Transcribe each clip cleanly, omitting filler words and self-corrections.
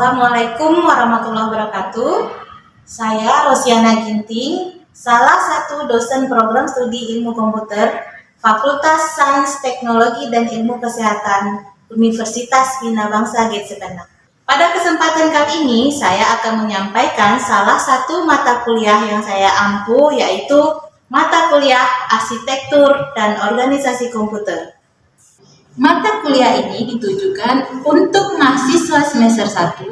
Assalamualaikum warahmatullahi wabarakatuh. Saya Rosiana Ginting, salah satu dosen program studi ilmu komputer Fakultas Sains Teknologi dan Ilmu Kesehatan Universitas Bina Bangsa Getsepenak. Pada kesempatan kali ini, saya akan menyampaikan salah satu mata kuliah yang saya ampu, yaitu mata kuliah Arsitektur dan Organisasi Komputer. Mata kuliah ini ditujukan untuk mahasiswa semester 1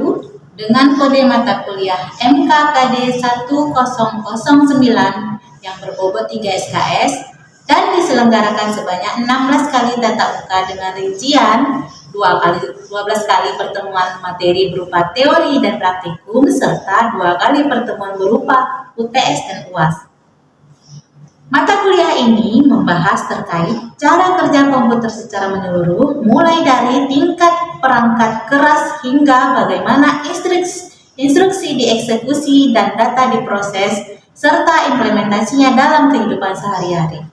dengan kode mata kuliah MKKD 1009 yang berbobot 3 SKS dan diselenggarakan sebanyak 16 kali tatap muka dengan rincian 12 kali pertemuan materi berupa teori dan praktikum serta 2 kali pertemuan berupa UTS dan UAS. Mata kuliah ini membahas terkait cara kerja komputer secara menyeluruh, mulai dari tingkat perangkat keras hingga bagaimana instruksi dieksekusi dan data diproses, serta implementasinya dalam kehidupan sehari-hari.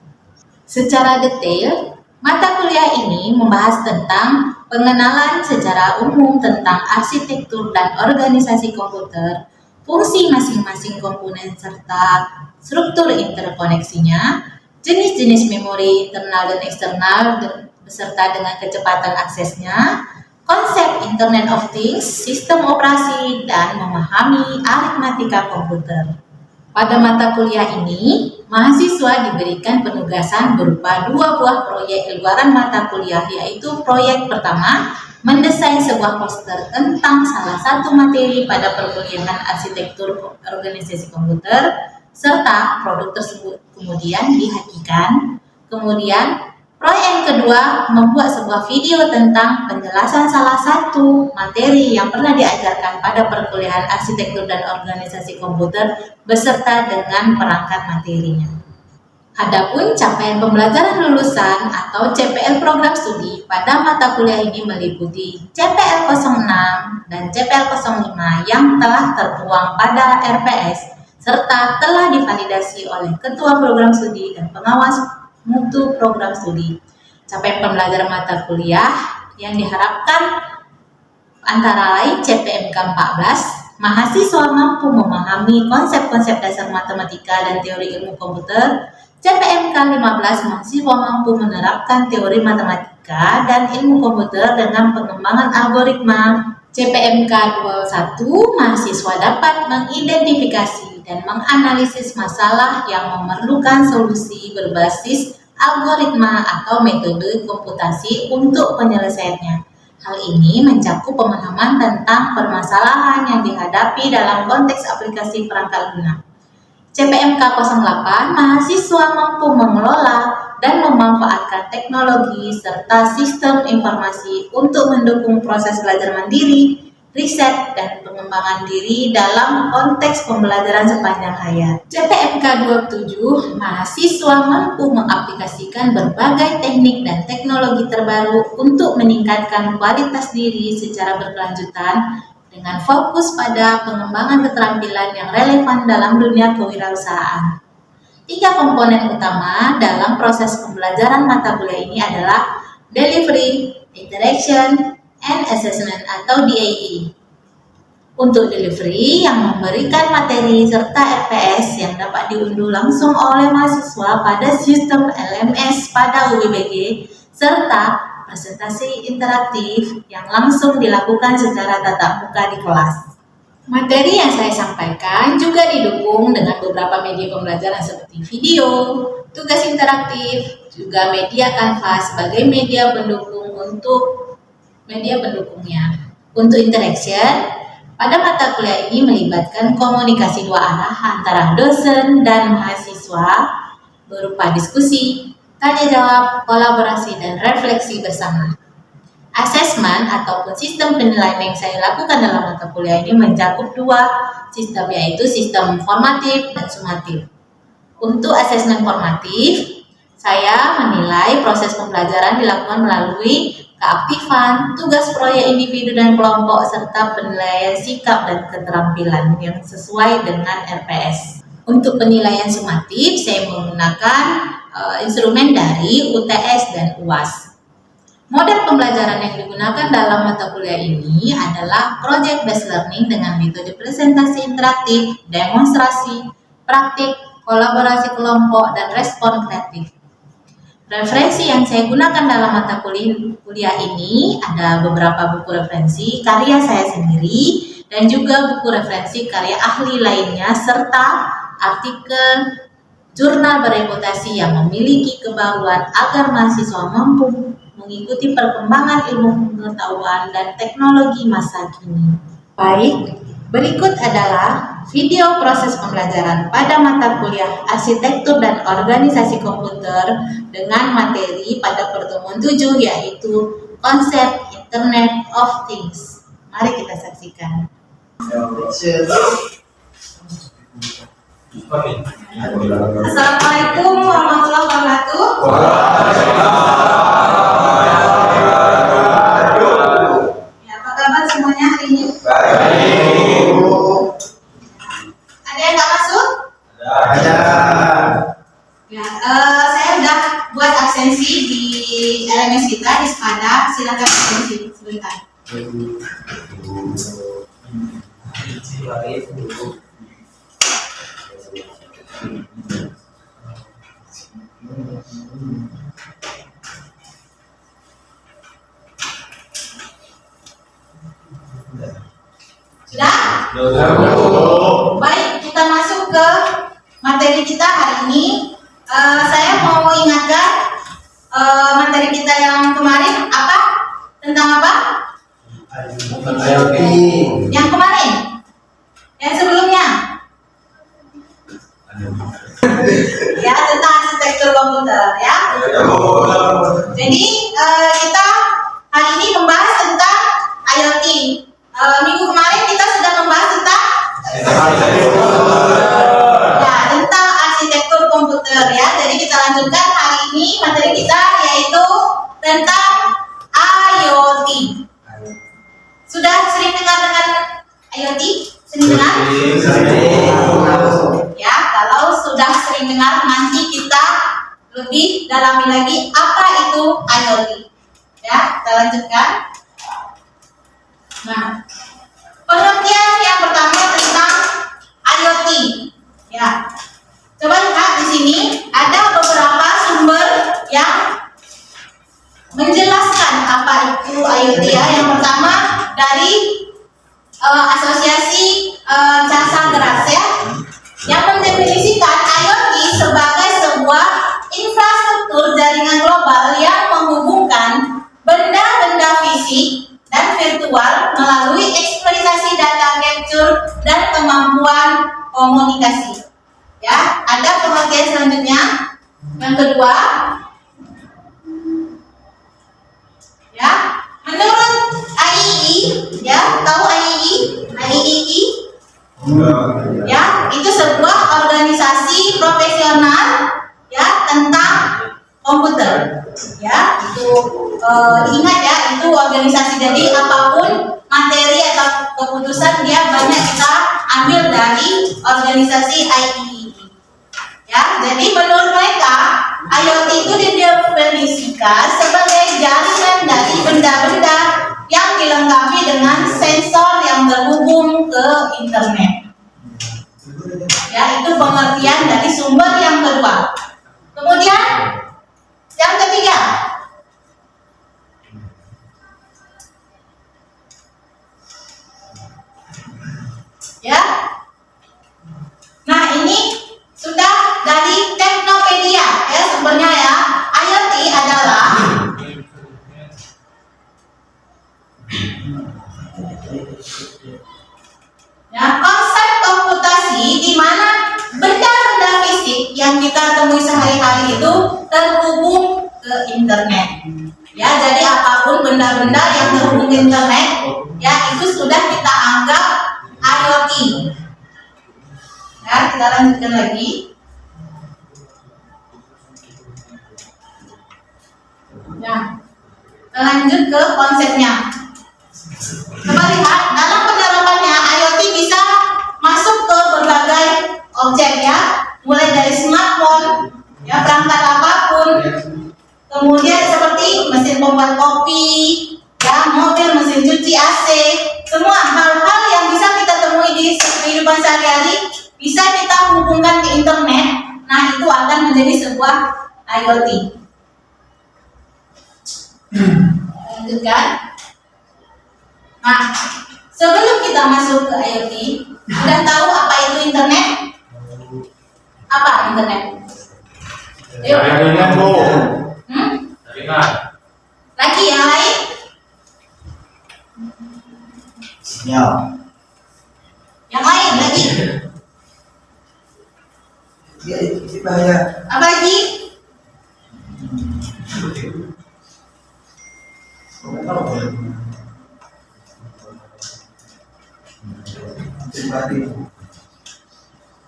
Secara detail, mata kuliah ini membahas tentang pengenalan secara umum tentang arsitektur dan organisasi komputer, fungsi masing-masing komponen serta struktur interkoneksinya, jenis-jenis memori internal dan eksternal beserta dengan kecepatan aksesnya, konsep Internet of Things, sistem operasi, dan memahami aritmatika komputer. Pada mata kuliah ini, mahasiswa diberikan penugasan berupa 2 buah proyek luaran mata kuliah, yaitu proyek pertama, mendesain sebuah poster tentang salah satu materi pada perkuliahan arsitektur organisasi komputer, serta produk tersebut kemudian dihakikan. Kemudian, proyek yang kedua membuat sebuah video tentang penjelasan salah satu materi yang pernah diajarkan pada perkuliahan arsitektur dan organisasi komputer beserta dengan perangkat materinya. Adapun capaian pembelajaran lulusan atau CPL program studi pada mata kuliah ini meliputi CPL 06 dan CPL 05 yang telah tertuang pada RPS serta telah divalidasi oleh Ketua Program Studi dan Pengawas Mutu Program Studi. Capaian pembelajaran mata kuliah yang diharapkan antara lain CPMK 14, mahasiswa mampu memahami konsep-konsep dasar matematika dan teori ilmu komputer. CPMK 15, mahasiswa mampu menerapkan teori matematika dan ilmu komputer dengan pengembangan algoritma. CPMK 21, mahasiswa dapat mengidentifikasi dan menganalisis masalah yang memerlukan solusi berbasis algoritma atau metode komputasi untuk penyelesaiannya. Hal ini mencakup pemahaman tentang permasalahan yang dihadapi dalam konteks aplikasi perangkat lunak. CPMK 08, mahasiswa mampu mengelola dan memanfaatkan teknologi serta sistem informasi untuk mendukung proses belajar mandiri, riset, dan pengembangan diri dalam konteks pembelajaran sepanjang hayat. CPMK 27, mahasiswa mampu mengaplikasikan berbagai teknik dan teknologi terbaru untuk meningkatkan kualitas diri secara berkelanjutan dengan fokus pada pengembangan keterampilan yang relevan dalam dunia kewirausahaan. 3 komponen utama dalam proses pembelajaran mata kuliah ini adalah delivery, interaction, and assessment atau DAE. Untuk delivery yang memberikan materi serta RPS yang dapat diunduh langsung oleh mahasiswa pada sistem LMS pada UBBG serta presentasi interaktif yang langsung dilakukan secara tatap muka di kelas. Materi yang saya sampaikan juga didukung dengan beberapa media pembelajaran seperti video, tugas interaktif, juga media Canva sebagai media pendukung pendukungnya. Untuk interaction, pada mata kuliah ini melibatkan komunikasi 2 arah antara dosen dan mahasiswa berupa diskusi, tanya jawab, kolaborasi, dan refleksi bersama. Asesmen ataupun sistem penilaian yang saya lakukan dalam mata kuliah ini mencakup 2 sistem, yaitu sistem formatif dan sumatif. Untuk asesmen formatif, saya menilai proses pembelajaran dilakukan melalui keaktifan, tugas proyek individu dan kelompok, serta penilaian sikap dan keterampilan yang sesuai dengan RPS. Untuk penilaian sumatif, saya menggunakan instrumen dari UTS dan UAS. Model pembelajaran yang digunakan dalam mata kuliah ini adalah project based learning dengan metode presentasi interaktif, demonstrasi, praktik, kolaborasi kelompok, dan respon kreatif. Referensi yang saya gunakan dalam mata kuliah ini ada beberapa buku referensi karya saya sendiri dan juga buku referensi karya ahli lainnya serta artikel jurnal bereputasi yang memiliki kebauan agar mahasiswa mampu mengikuti perkembangan ilmu pengetahuan dan teknologi masa kini. Baik, berikut adalah video proses pembelajaran pada mata kuliah Arsitektur dan Organisasi Komputer dengan materi pada pertemuan 7 yaitu konsep Internet of Things. Mari kita saksikan. Assalamualaikum warahmatullahi wabarakatuh. Ya, apa kabar semuanya hari ini? Baik. Ada yang nggak masuk? Ada. Ya, saya udah buat absensi di LMS kita di Sepada. Silakan absensi sebentar. Sudah? Baik, kita masuk ke materi kita hari ini. Saya mau ingatkan materi kita yang kemarin apa? Tentang apa? IoT. Yang kemarin? Yang sebelumnya? Ya, tentang arsitektur komputer ya. Jadi kita hari ini membahas tentang IoT. Minggu kemarin kita sudah membahas tentang tentang arsitektur komputer ya. Jadi kita lanjutkan hari ini materi kita yaitu tentang IoT. Sudah sering dengar dengan IoT? Sering dengar? Ya, kalau sudah sering dengar nanti kita lebih dalami lagi apa itu IoT. Ya, kita lanjutkan. Nah, pengertian yang pertama tentang IoT. Ya, coba lihat di sini ada beberapa sumber yang menjelaskan apa itu IoT ya. Yang pertama dari Asosiasi Casa Geras ya, yang mendefinisikan IoT sebagai sebuah infrastruktur jaringan global yang menghubungkan benda-benda fisik dan virtual melalui eksploitasi data capture dan kemampuan komunikasi. Ya, ada pengertian selanjutnya. Yang kedua, ya, menurut IEEE, ya, tahu IEEE? IEEE? Ya, itu sebuah organisasi profesional ya tentang komputer. Ya, itu diingat ya, itu organisasi. Jadi apapun materi atau keputusan dia banyak kita ambil dari organisasi IEEE. Ya, jadi menurut mereka IoT itu didefinisikan sebagai jaringan dari benda-benda yang dilengkapi dengan sensor yang terhubung ke internet. Ya, itu pengertian dari sumber yang kedua. Kemudian yang ketiga, ya. Nah, ini sudah dari Teknopedia ya sumbernya ya. IoT adalah ya konsep komputasi di mana benda-benda fisik yang kita temui sehari-hari itu terhubung ke internet. Ya, jadi apapun benda-benda yang terhubung ke internet ya itu sudah kita anggap IoT. Ya, kita lanjutkan lagi. Ya, lanjut ke konsepnya. Coba lihat dalam penerapannya IoT bisa masuk ke berbagai objek ya, mulai dari smartphone, ya perangkat apapun, kemudian seperti mesin pembuat kopi. kehidupan sehari-hari bisa kita hubungkan ke internet. Nah, itu akan menjadi sebuah IoT. Lanjutkan. Nah, sebelum kita masuk ke IoT, sudah tahu apa itu internet? Apa internet? Yuk. Jaringan, Bu. Jaringan. Lagi yang lain? Sinyal. Yang lain lagi? Ya, itu bahaya. Apa lagi?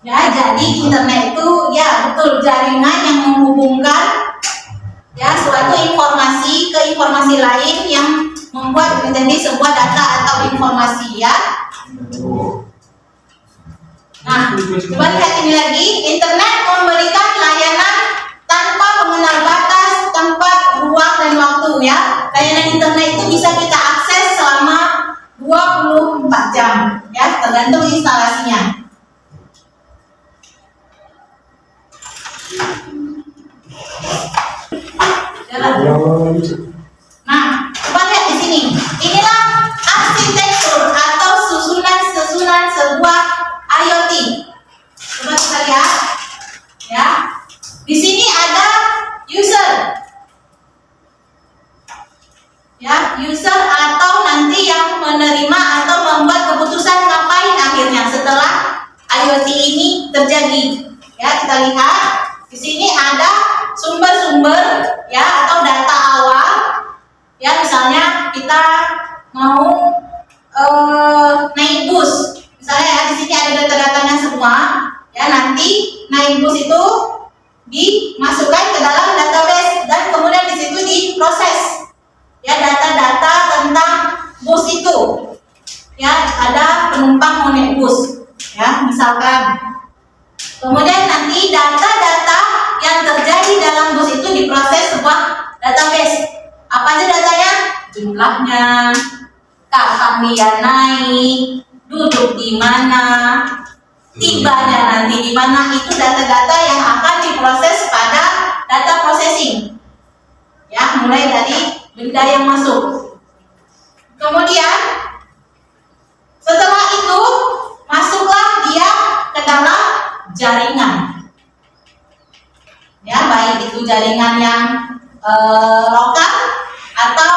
Ya, jadi internet itu ya betul jaringan yang menghubungkan ya suatu informasi ke informasi lain yang membuat menjadi sebuah data atau informasi ya. Nah, coba lihat ini lagi. Internet memberikan layanan tanpa mengenal batas, tempat, ruang, dan waktu ya. Layanan internet itu bisa kita akses selama 24 jam ya, tergantung instalasinya. Nah, coba lihat di sini. Inilah arsitektur atau susunan sebuah IoT. Coba kita lihat, ya. Di sini ada user, ya, user atau nanti yang menerima atau membuat keputusan ngapain akhirnya setelah IoT ini terjadi. Ya, kita lihat di sini ada sumber-sumber ya atau data awal. Ya, misalnya kita mau naik bus. Misalnya ya, di sini ada data-datanya semua. Ya, nanti naik bus itu dimasukkan ke dalam database dan kemudian di situ diproses. Ya, data-data tentang bus itu. Ya, ada penumpang mau naik bus. Ya, misalkan. Kemudian nanti data-data yang terjadi dalam bus itu diproses sebuah database. Apa aja datanya? Jumlahnya, kapan dia naik, duduk di mana, tibanya nanti di mana, itu data-data yang akan diproses pada data processing. Ya, mulai dari benda yang masuk. Kemudian setelah itu masuklah dia ke dalam jaringan. Ya, baik itu jaringan yang lokal atau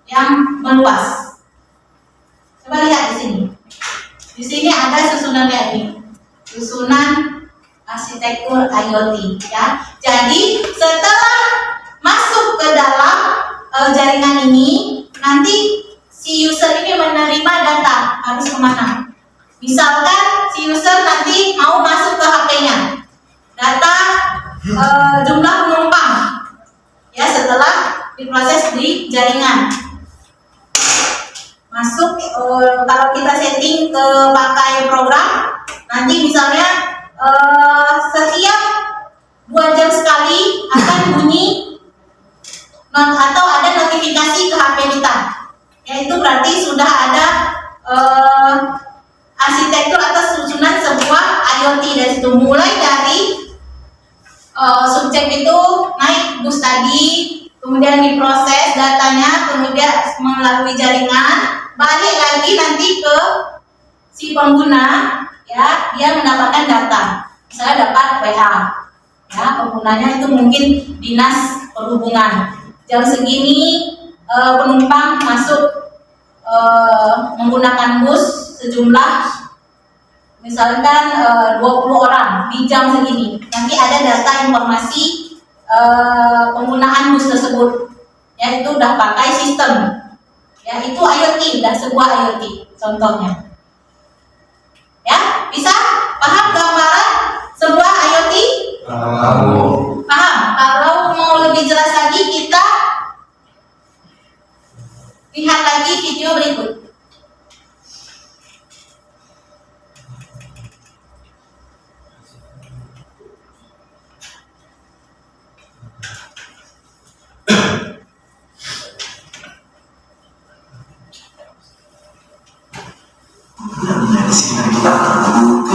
yang meluas. Coba lihat di sini. Di sini ada susunannya ini. Susunan arsitektur IoT ya. Jadi setelah masuk ke dalam jaringan ini, nanti si user ini menerima data harus kemana? Misalkan si user nanti mau masuk ke HP-nya, data jumlah penumpang, ya setelah diproses di jaringan. Masuk kalau kita setting ke pakai program, nanti misalnya setiap 2 jam sekali akan bunyi atau ada notifikasi ke HP kita. Ya, itu berarti sudah ada arsitektur atau susunan sebuah IoT dari situ. Mulai dari subjek itu naik bus tadi, kemudian diproses datanya, kemudian melalui jaringan, balik lagi nanti ke si pengguna, ya, dia mendapatkan data. Misalnya dapat WA, ya, penggunanya itu mungkin dinas perhubungan. Jam segini penumpang masuk menggunakan bus sejumlah misalkan 20 orang di jam segini. Nanti ada data informasi penggunaan bus tersebut. Ya, itu udah pakai sistem. Ya, itu IoT, udah sebuah IoT contohnya. Ya, bisa paham gambaran sebuah IoT? Paham. Kalau mau lebih jelas lagi, kita lihat lagi video berikut.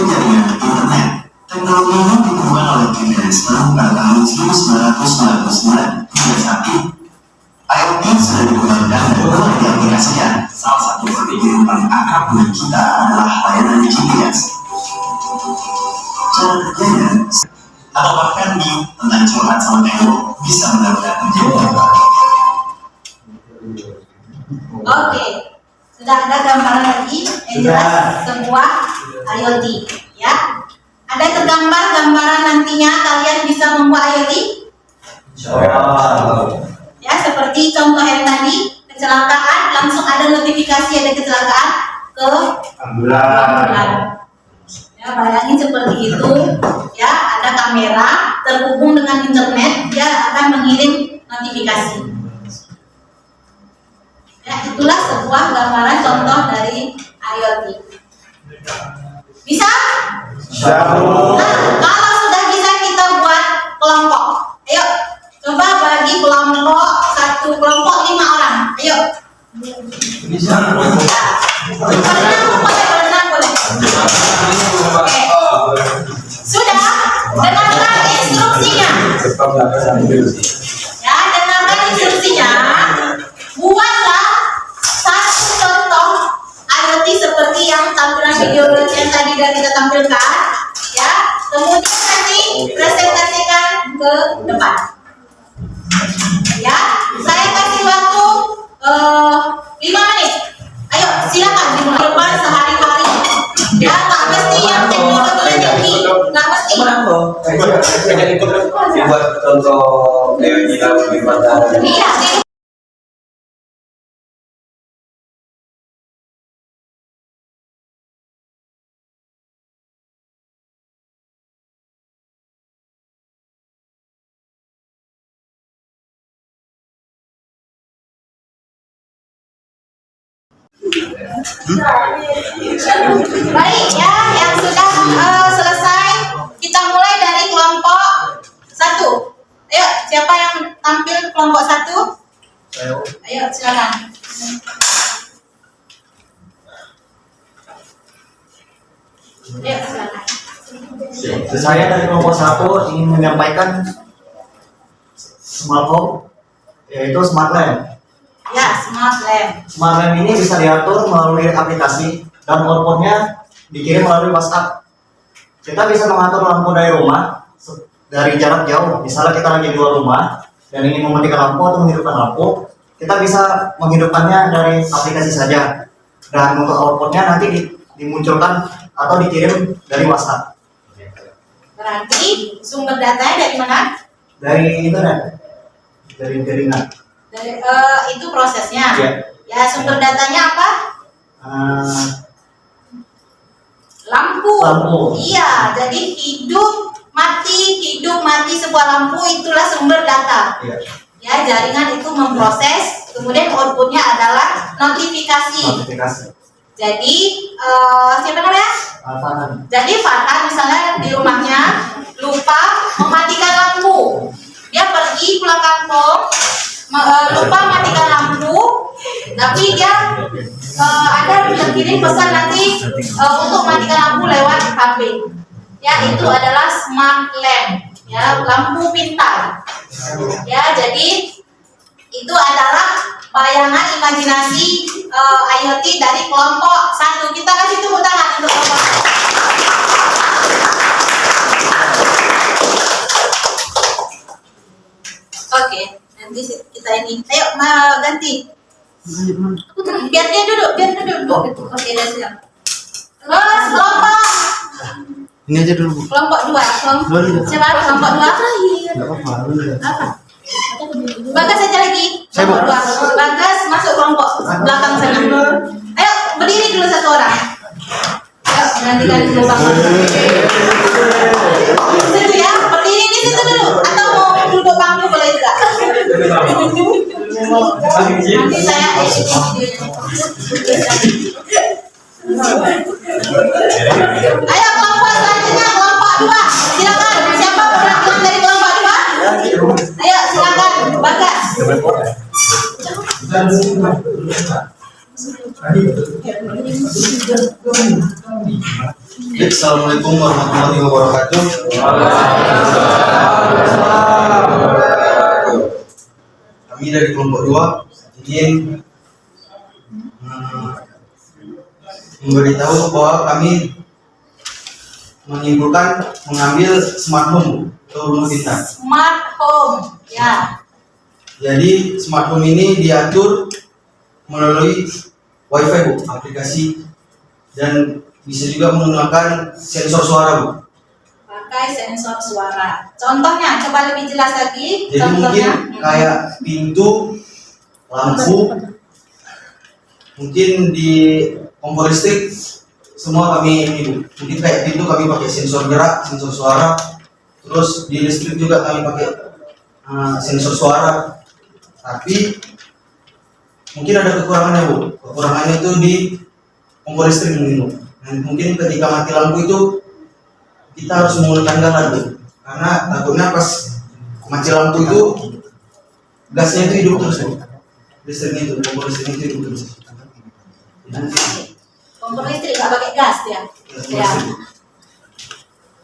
jaringan internet. Teknologi ini ditemukan oleh Bill Gates pada tahun 1999 hingga saat ini. IoT sudah dikembangkan dan mulai diaplikasikan. Salah satu strategi yang paling akrab bagi kita adalah layanan GPS. Cara kerjanya atau bahkan tentang curhat sama Nero bisa benar-benar terjadi. Oke, sudah ada gambaran lagi yang jelas sebuah IoT, ya. Ada tergambar gambaran nantinya kalian bisa membuat IoT? Ya, seperti contoh yang tadi, kecelakaan langsung ada notifikasi ada kecelakaan ke ambulan. Ya, bayangin seperti itu. Ya, ada kamera terhubung dengan internet, dia akan mengirim notifikasi. Ya, itulah sebuah gambaran contoh dari IoT. Bisa? Nah, kalau sudah bisa kita buat kelompok. Ayo, coba bagi kelompok, satu kelompok 5 orang. Ayo. Bisa. Berenang boleh. Oke. Sudah, dengarkan instruksinya. Ya, dengarkan instruksinya. Buatlah satu contoh IoT seperti yang tampilan video yang tadi sudah kita tampilkan, ya. Kemudian nanti presentasikan ke depan. Ya, saya kasih waktu 5 menit. Ayo, silakan dimulai depan sehari-hari. Ya, nggak mesti yang teknologi tinggi, nggak mesti. Buat contoh kayak kita gimana? Iya, baik ya, yang sudah selesai, kita mulai dari kelompok 1. Ayo, siapa yang tampil kelompok 1? Ayo, silakan. Ayo, silakan. Saya dari kelompok 1 ingin menyampaikan smart home, yaitu smart lamp. Ya, smart lamp. Smart lamp ini bisa diatur melalui aplikasi dan outputnya dikirim melalui WhatsApp. Kita bisa mengatur lampu dari rumah dari jarak jauh. Misalnya kita lagi di luar rumah dan ingin mematikan lampu atau menghidupkan lampu, kita bisa menghidupkannya dari aplikasi saja. Dan untuk outputnya nanti dimunculkan atau dikirim dari WhatsApp. Berarti sumber datanya dari mana? Dari internet, dari jaringan. Dari itu prosesnya. Ya. Ya, sumber datanya apa? Lampu. Iya, jadi hidup mati sebuah lampu itulah sumber data. Ya. Ya, jaringan itu memproses, kemudian outputnya adalah notifikasi. Jadi siapa namanya? Jadi Farhan misalnya di rumahnya lupa mematikan lampu, dia pergi pulang kampung lupa matikan lampu, tapi dia ada terkirim pesan nanti untuk matikan lampu lewat HP. Ya, itu adalah smart lamp, ya, lampu pintar. Ya, jadi itu adalah bayangan imajinasi IoT dari kelompok 1. Kita kasih tepuk tangan untuk kelompok 1. Oke, nanti kita ini. Ayo, ganti. Biar dia duduk. Oke, udah siap. Terus kelompok. Ini aja dulu. Kelompok 2. Siapa kelompok 2? Apa? Bagas aja lagi. Kelompok 2. Bagas masuk kelompok belakang sana. Ayo, berdiri dulu satu orang. Ayo, ganti lubang. Situ ya, berdiri di situ dulu. Atau mau duduk bangku boleh juga. Nanti saya ayo kelompok selanjutnya, kelompok 2. Silakan, siapa perwakilan dari kelompok 2? Ayo silakan, Bagas. Assalamualaikum warahmatullahi wabarakatuh. Kami dari kelompok 2 ingin memberitahu bahwa kami menyimpulkan mengambil smart home atau rumah pintar. Smart home, ya. Jadi smart home ini diatur melalui WiFi Bu, aplikasi, dan bisa juga menggunakan sensor suara Bu. Pakai sensor suara. Contohnya, coba lebih jelas lagi. Jadi Contohnya. mungkin kayak pintu, lampu, mungkin di kompor listrik semua kami ini Bu. Mungkin kayak pintu kami pakai sensor gerak, sensor suara. Terus di listrik juga kami pakai sensor suara. Tapi mungkin ada kekurangannya Bu. Kekurangannya itu di kompor listrik mungkin Bu. Dan mungkin ketika mati lampu itu kita harus menggunakan galan Bu. Karena takutnya pas mati lampu itu gasnya itu hidup terus Bu. Listriknya itu, kompor listriknya itu hidup terus. Kompor listrik nggak pakai gas ya. Ya.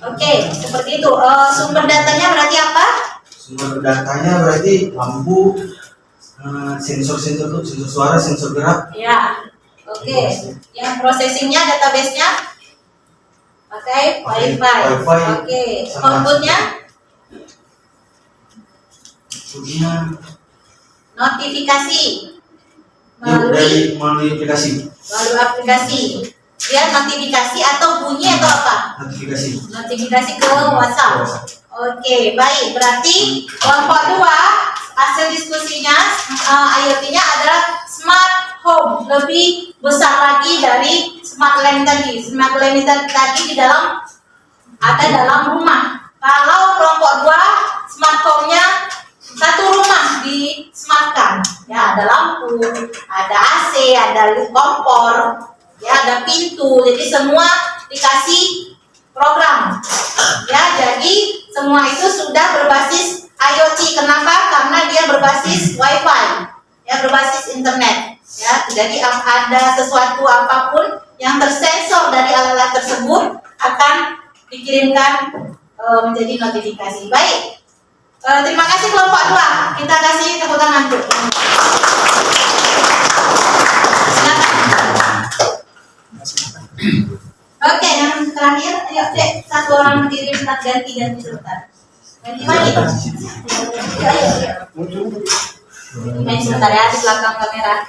Oke, seperti itu. Sumber datanya berarti apa? Sumber datanya berarti lampu, sensor-sensor tuh, sensor suara, sensor gerak. Ya. Oke. Yang processingnya, database-nya pakai WiFi. Oke. Outputnya notifikasi Melalui aplikasi. melalui aplikasi. Dia notifikasi atau bunyi atau apa? Notifikasi. Notifikasi ke WhatsApp. Oke, baik. Berarti kelompok 2 hasil diskusinya IoT-nya adalah smart home, lebih besar lagi dari smart land tadi. Smart land tadi di dalam dalam rumah. Kalau kelompok 2 smart home-nya satu rumah di smartkan. Ya, ada lampu, ada AC, ada kompor, ya, ada pintu. Jadi semua dikasih program. Ya, jadi semua itu sudah berbasis IoT. Kenapa? Karena dia berbasis WiFi. Ya, berbasis internet. Ya, jadi ada sesuatu apapun yang tersensor dari alat-alat tersebut akan dikirimkan menjadi notifikasi. Baik. Terima kasih kelompok 2. Kita kasih tepuk tangan dulu. Silakan. Oke, yang terakhir, ayo Dek, satu orang berdiri bentar, ganti sebentar. Ganti lagi. Ayo. Main sebentar ya di belakang kamera.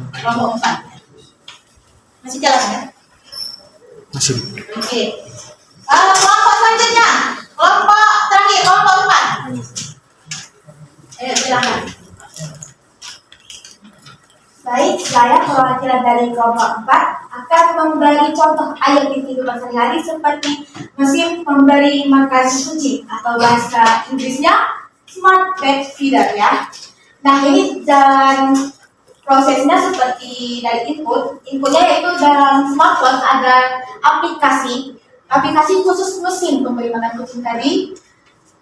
Kelompok 4. Masih jalan ya? Masih. Oke. Kelompok selanjutnya. Kelompok terakhir, kelompok 4. Ayo silakan. Baik, saya perwakilan dari kelompok 4 akan memberi contoh IoT kehidupan sehari-hari seperti mesin pemberi makan kucing atau bahasa Inggrisnya smart pet feeder ya. Nah ini dan prosesnya seperti dari inputnya yaitu dalam smartphone ada aplikasi khusus mesin pemberi makan kucing tadi.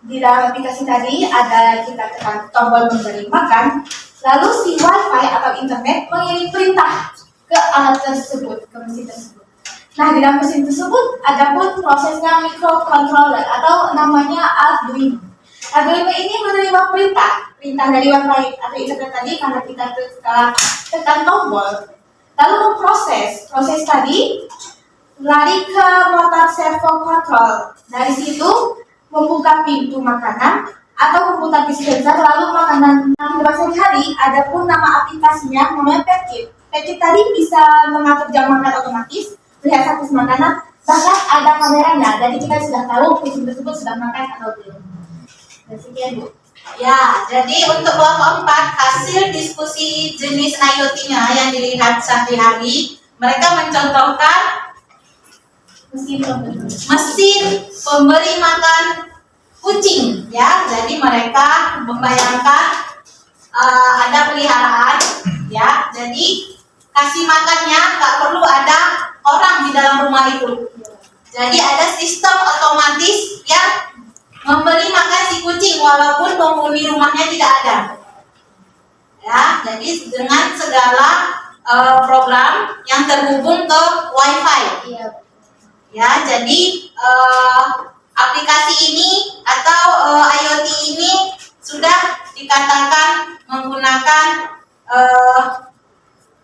Di dalam aplikasi tadi ada kita tekan tombol memberi makan, lalu si WiFi atau internet mengirim perintah ke alat tersebut, ke mesin tersebut. Nah, di dalam mesin tersebut ada pun prosesnya microcontroller atau namanya Arduino. Arduino ini menerima perintah dari WiFi atau internet tadi karena kita tekan tombol, lalu memproses tadi lari ke motor servo control. Dari situ membuka pintu makanan atau komputer dispenser lalu makanan. Nah, di sehari-hari ada pun nama aplikasinya namanya Petkit. Petkit tadi bisa mengatur jam makan otomatis, melihat status makanan, bahkan ada kameranya. Jadi kita sudah tahu kucing tersebut sudah makan atau belum. Dan sekian Bu. Ya, jadi untuk kelompok 4 hasil diskusi jenis IoT-nya yang dilihat sehari-hari, mereka mencontohkan mesin pemberi makan kucing, ya. Jadi mereka membayangkan ada peliharaan, ya. Jadi kasih makannya nggak perlu ada orang di dalam rumah itu. Jadi ada sistem otomatis yang memberi makan si kucing walaupun penghuni rumahnya tidak ada. Ya, jadi dengan segala program yang terhubung ke WiFi. Iya. Ya, jadi aplikasi ini atau IoT ini sudah dikatakan menggunakan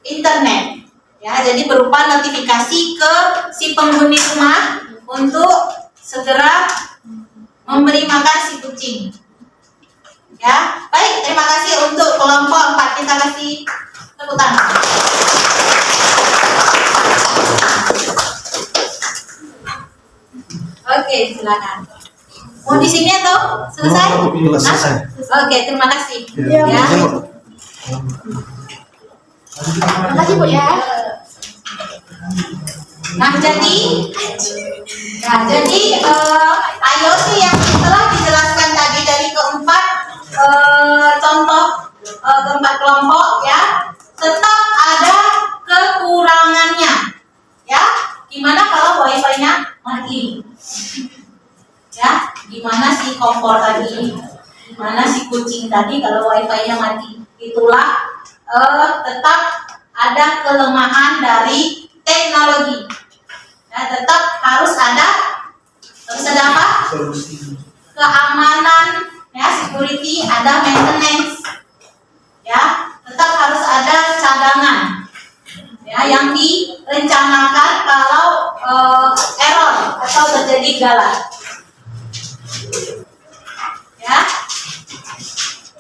internet. Ya, jadi berupa notifikasi ke si penghuni rumah untuk segera memberi makan si kucing. Ya, baik, terima kasih untuk kelompok 4. Kita kasih tepuk tangan. Oke, silakan. Mau di sini atau selesai? Selesai. Hah? Oke, terima kasih. Iya, Ya. Terima kasih Bu ya. Nah, jadi IoT yang telah dijelaskan tadi dari keempat keempat kelompok ya, tetap ada kekurangannya. Ya, gimana kalau wifi-nya mati? Ya, gimana si kompor tadi? Gimana si kucing tadi kalau wifi-nya mati? Itulah tetap ada kelemahan dari teknologi. Ya, tetap harus ada apa? Keamanan, ya, security, ada maintenance. Ya, tetap harus ada cadangan. Ya, yang direncanakan kalau error atau terjadi gala. Ya.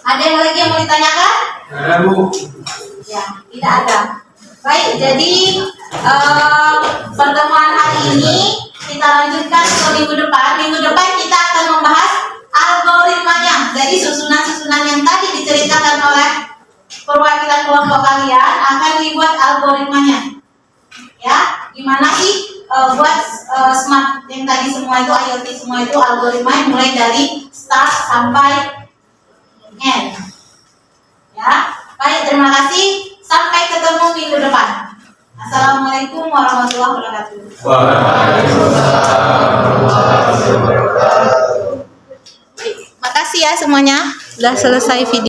Ada yang lagi yang mau ditanyakan? Ada Bu. Ya, tidak ada. Baik, jadi pertemuan hari ini kita lanjutkan ke minggu depan. Minggu depan kita akan membahas algoritmanya. Jadi susunan-susunan yang tadi diceritakan oleh perwakilan kelompok kalian akan dibuat algoritmanya. Ya, gimana sih buat smart yang tadi semua itu IoT semua itu algoritma yang mulai dari start sampai end. Ya, baik, terima kasih. Sampai ketemu minggu depan. Assalamualaikum warahmatullahi wabarakatuh. Makasih ya semuanya. Sudah selesai video.